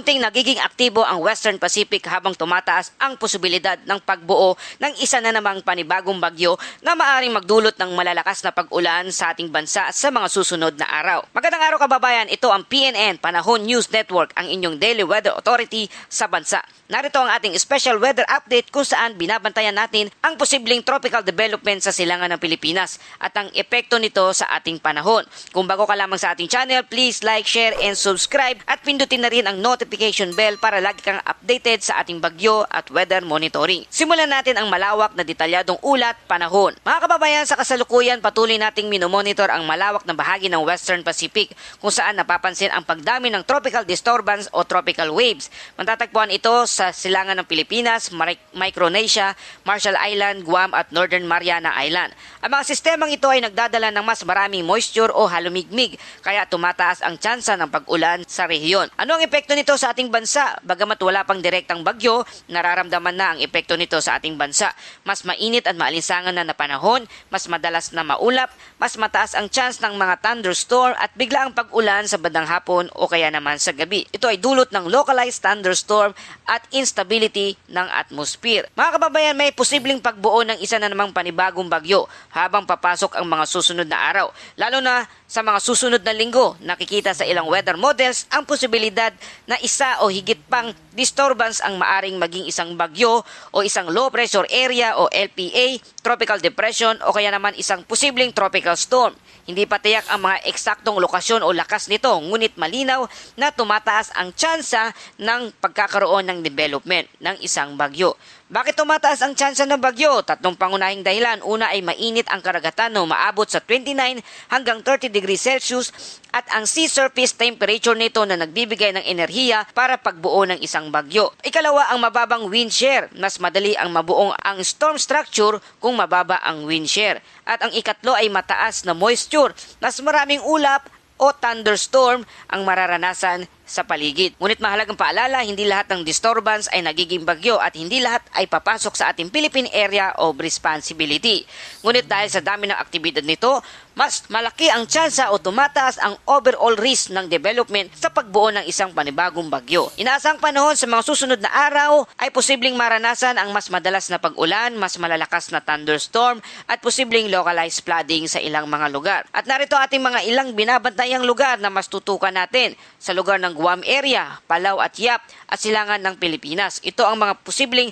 Unti-unting nagiging aktibo ang Western Pacific habang tumataas ang posibilidad ng pagbuo ng isa na namang panibagong bagyo na maaring magdulot ng malalakas na pag-ulan sa ating bansa sa mga susunod na araw. Magandang araw kababayan, ito ang PNN Panahon News Network, ang inyong daily weather authority sa bansa. Narito ang ating special weather update kung saan binabantayan natin ang posibleng tropical development sa silangan ng Pilipinas at ang epekto nito sa ating panahon. Kung bago ka lamang sa ating channel, please like, share, and subscribe at pindutin na rin ang notification bell para lagi kang updated sa ating bagyo at weather monitoring. Simulan natin ang malawak na detalyadong ulat panahon. Mga kababayan, sa kasalukuyan patuloy nating minomonitor ang malawak na bahagi ng Western Pacific kung saan napapansin ang pagdami ng tropical disturbance o tropical waves. Matatagpuan ito sa silangan ng Pilipinas, Micronesia, Marshall Island, Guam at Northern Mariana Island. Ang mga sistemang ito ay nagdadala ng mas maraming moisture o halumigmig kaya tumataas ang tsansa ng pag-ulan sa rehiyon. Ano ang epekto nito sa ating bansa? Bagamat wala pang direktang bagyo, nararamdaman na ang epekto nito sa ating bansa. Mas mainit at maalinsangan na panahon, mas madalas na maulap, mas mataas ang chance ng mga thunderstorm at biglaang pag-ulan sa bandang hapon o kaya naman sa gabi. Ito ay dulot ng localized thunderstorm at instability ng atmosphere. Mga kababayan, may posibleng pagbuo ng isa na namang panibagong bagyo habang papasok ang mga susunod na araw. Lalo na sa mga susunod na linggo, nakikita sa ilang weather models ang posibilidad na isa o higit pang disturbance ang maaring maging isang bagyo o isang low pressure area o LPA, tropical depression o kaya naman isang posibleng tropical storm. Hindi pa tiyak ang mga eksaktong lokasyon o lakas nito, ngunit malinaw na tumataas ang tsansa ng pagkakaroon ng development ng isang bagyo. Bakit tumataas ang tsansa ng bagyo? Tatlong pangunahing dahilan. Una ay mainit ang karagatan na umaabot sa 29 hanggang 30 degrees Celsius at ang sea surface temperature nito na nagbibigay ng enerhiya para pagbuo ng isang bagyo. Ikalawa, ang mababang wind shear. Mas madali ang mabuong ang storm structure kung mababa ang wind shear. At ang ikatlo ay mataas na moisture. Mas maraming ulap o thunderstorm ang mararanasan sa paligid. Ngunit mahalagang paalala, hindi lahat ng disturbance ay nagiging bagyo at hindi lahat ay papasok sa ating Philippine Area of Responsibility. Ngunit dahil sa dami ng aktibidad nito, mas malaki ang tsansa o tumataas ang overall risk ng development sa pagbuo ng isang panibagong bagyo. Inaasang panahon sa mga susunod na araw ay posibleng maranasan ang mas madalas na pag-ulan, mas malalakas na thunderstorm at posibleng localized flooding sa ilang mga lugar. At narito ating mga ilang binabantayang lugar na mas tutukan natin sa lugar ng Guam area, Palau at Yap at silangan ng Pilipinas. Ito ang mga posibleng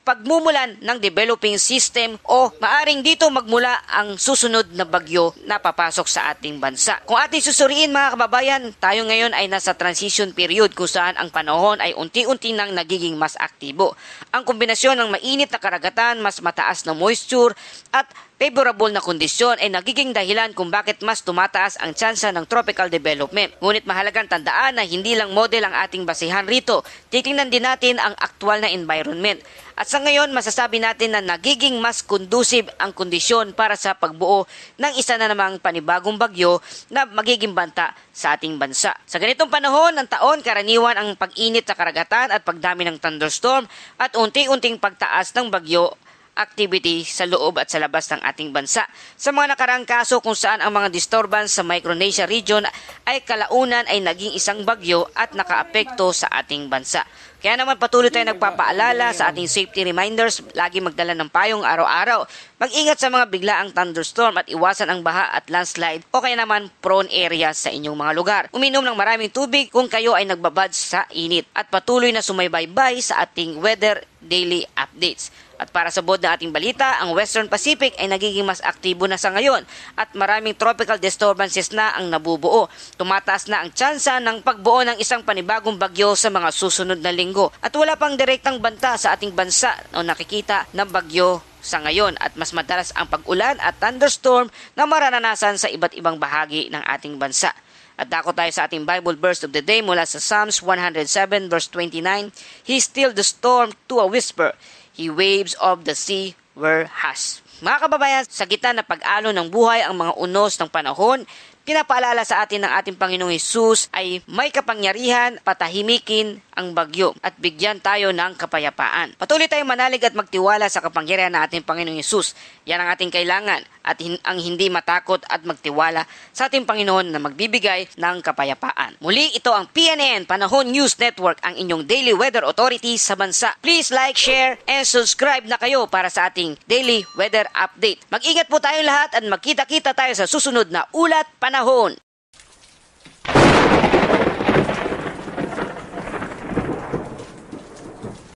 pagmumulan ng developing system o maaring dito magmula ang susunod na bagyo na papasok sa ating bansa. Kung ating susuriin mga kababayan, tayo ngayon ay nasa transition period kung saan ang panahon ay unti-unti nang nagiging mas aktibo. Ang kombinasyon ng mainit na karagatan, mas mataas na moisture at favorable na kondisyon ay nagiging dahilan kung bakit mas tumataas ang tsansa ng tropical development. Ngunit mahalagang tandaan na hindi lang model ang ating basihan rito. Titingnan din natin ang aktual na environment. At sa ngayon, masasabi natin na nagiging mas conducive ang kondisyon para sa pagbuo ng isa na namang panibagong bagyo na magiging banta sa ating bansa. Sa ganitong panahon ng taon, karaniwan ang pag-init sa karagatan at pagdami ng thunderstorm at unti-unting pagtaas ng bagyo activity sa loob at sa labas ng ating bansa. Sa mga nakaraang kaso kung saan ang mga disturbance sa Micronesia region ay kalaunan ay naging isang bagyo at nakaapekto sa ating bansa. Kaya naman patuloy tayo nagpapaalala sa ating safety reminders, lagi magdala ng payong araw-araw. Mag-ingat sa mga biglaang thunderstorm at iwasan ang baha at landslide o kaya naman prone areas sa inyong mga lugar. Uminom ng maraming tubig kung kayo ay nagbabad sa init at patuloy na sumaybaybay sa ating weather daily updates. At para sa bod ng ating balita, ang Western Pacific ay nagiging mas aktibo na sa ngayon at maraming tropical disturbances na ang nabubuo. Tumataas na ang tsansa ng pagbuo ng isang panibagong bagyo sa mga susunod na linggo. At wala pang direktang banta sa ating bansa o nakikita ng bagyo sa ngayon at mas madalas ang pag-ulan at thunderstorm na mararanasan sa iba't ibang bahagi ng ating bansa. At dako tayo sa ating Bible verse of the day mula sa Psalms 107 verse 29. He stilled the storm to a whisper. He waves of the sea were hushed. Mga kababayan, sa gitna na pag-alon ng buhay ang mga unos ng panahon, pinapaalala sa atin ng ating Panginoong Hesus ay may kapangyarihan patahimikin ang bagyo at bigyan tayo ng kapayapaan. Patuloy tayong manalig at magtiwala sa kapangyarihan ng ating Panginoong Hesus. Yan ang ating kailangan at ang hindi matakot at magtiwala sa ating Panginoon na magbibigay ng kapayapaan. Muli, ito ang PNN Panahon News Network, ang inyong daily weather authority sa bansa. Please like, share, and subscribe na kayo para sa ating daily weather update. Mag-ingat po tayo lahat at magkita-kita tayo sa susunod na Ulat Panahon.